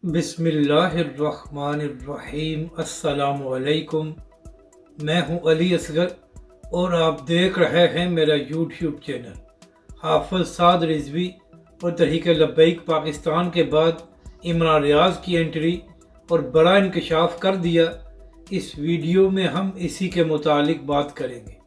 बिस्मिल्लाहिर्रहमानिर्रहीम। अस्सलाम वालेकुम। मैं हूं अली असगर और आप देख रहे हैं मेरा यूट्यूब चैनल। हाफिज साद रिजवी और तहरीक लब्बैक पाकिस्तान के बाद इमरान रियाज की एंट्री और बड़ा इंकशाफ कर दिया। इस वीडियो में हम इसी के मुतालिक बात करेंगे।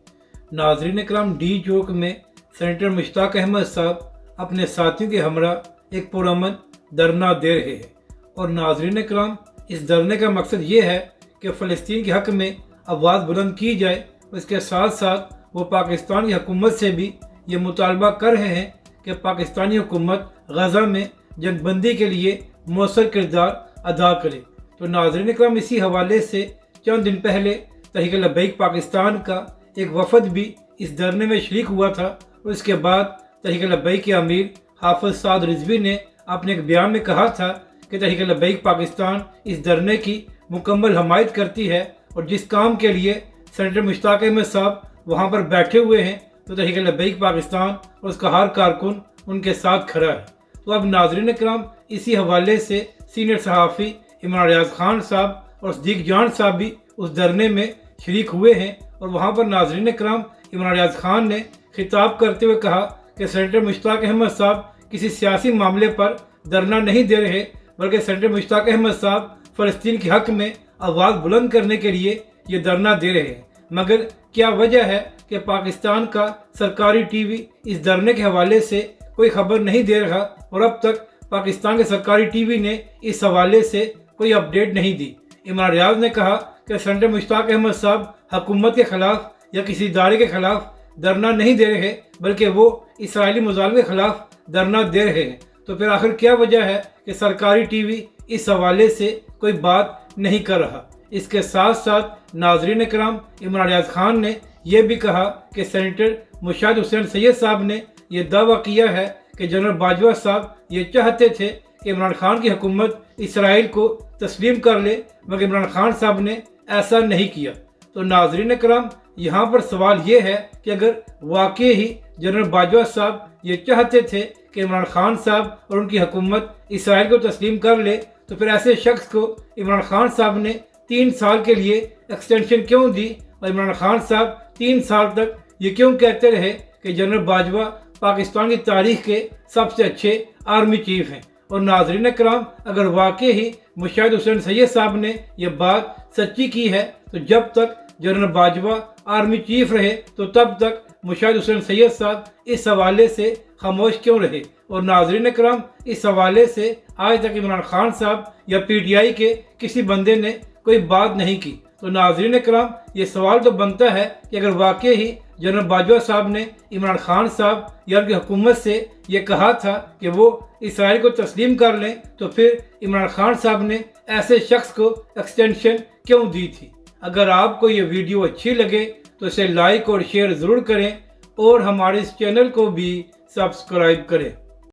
नाज़रीन इकराम, डी चौक में सेनेटर मुश्ताक अहमद साहब अपने साथियों के हमरा एक पुरअमन धरना दे रहे हैं और नाज़रीन इकराम, इस धरने का मकसद ये है कि फ़लस्तीन के हक़ में आवाज़ बुलंद की जाए। इसके साथ साथ वो पाकिस्तान की हुकूमत से भी ये मुतालबा कर रहे हैं कि पाकिस्तानी हुकूमत गज़ा में जंगबंदी के लिए मौसर किरदार अदा करे। तो नाज़रीन इकराम, इसी हवाले से चंद दिन पहले तहरीक लब्बैक पाकिस्तान का एक वफद भी इस धरने में शरीक हुआ था और इसके बाद तहरीक लब्बैक के अमीर हाफिज साद रिजवी ने अपने एक बयान में कहा था कि तहरीक लब्बैक पाकिस्तान इस धरने की मुकम्मल हमायत करती है और जिस काम के लिए सेनेटर मुश्ताक अहमद साहब वहाँ पर बैठे हुए हैं तो तहरीक लब्बैक पाकिस्तान और उसका हर कारकुन उनके साथ खड़ा है। तो अब नाज़रीन इकराम, इसी हवाले से सीनियर सहाफ़ी इमरान रियाज खान साहब और सदीक जान साहब भी उस धरने में शरीक हुए हैं और वहाँ पर नाज़रीन इकराम, इमरान रियाज खान ने खिताब करते हुए कहा कि सेनेटर मुश्ताक अहमद साहब किसी सियासी मामले पर धरना नहीं दे रहे, बल्कि सेनेटर मुश्ताक अहमद साहब फ़लस्तीन के हक़ में आवाज़ बुलंद करने के लिए ये धरना दे रहे हैं। मगर क्या वजह है कि पाकिस्तान का सरकारी टीवी इस धरने के हवाले से कोई खबर नहीं दे रहा और अब तक पाकिस्तान के सरकारी टीवी ने इस हवाले से कोई अपडेट नहीं दी। इमरान रियाज ने कहा कि सेनेटर मुश्ताक अहमद साहब हुकूमत के ख़िलाफ़ या किसी इदारे के ख़िलाफ़ धरना नहीं दे रहे, बल्कि वो इसराइली मुजालिम के ख़िलाफ़ धरना दे रहे हैं। तो फिर आखिर क्या वजह है कि सरकारी टीवी इस हवाले से कोई बात नहीं कर रहा। इसके साथ साथ नाज़रीन इकराम, इमरान रियाज खान ने यह भी कहा कि सेनेटर मुशाहिद हुसैन सैयद साहब ने यह दावा किया है कि जनरल बाजवा साहब ये चाहते थे कि इमरान खान की हुकूमत इसराइल को तस्लीम कर ले, मगर इमरान खान साहब ने ऐसा नहीं किया। तो नाज़रीन इकराम, यहाँ पर सवाल ये है कि अगर वाकई ही जनरल बाजवा साहब ये चाहते थे कि इमरान खान साहब और उनकी हुकूमत इसराइल को तस्लीम कर ले, तो फिर ऐसे शख्स को इमरान खान साहब ने 3 साल के लिए एक्सटेंशन क्यों दी और इमरान खान साहब 3 साल तक ये क्यों कहते रहे कि जनरल बाजवा पाकिस्तान की तारीख के सबसे अच्छे आर्मी चीफ हैं। और नाज़रीन इकराम, अगर वाकई ही मुशाहिद हुसैन सैयद साहब ने यह बात सच्ची की है तो जब तक जनरल बाजवा आर्मी चीफ रहे तो तब तक मुशाहिद हुसैन सैयद साहब इस हवाले से खामोश क्यों रहे। और नाज़रीन इकराम, इस हवाले से आज तक इमरान खान साहब या PTI के किसी बंदे ने कोई बात नहीं की। तो नाज़रीन इकराम, ये सवाल तो बनता है कि अगर वाकई ही जनरल बाजवा साहब ने इमरान खान साहब या उनकी हुकूमत से ये कहा था कि वो इसराइल को तस्लीम कर लें, तो फिर इमरान खान साहब ने ऐसे शख्स को एक्सटेंशन क्यों दी थी। अगर आपको ये वीडियो अच्छी लगे तो इसे लाइक और शेयर ज़रूर करें और हमारे इस चैनल को भी सब्सक्राइब करें।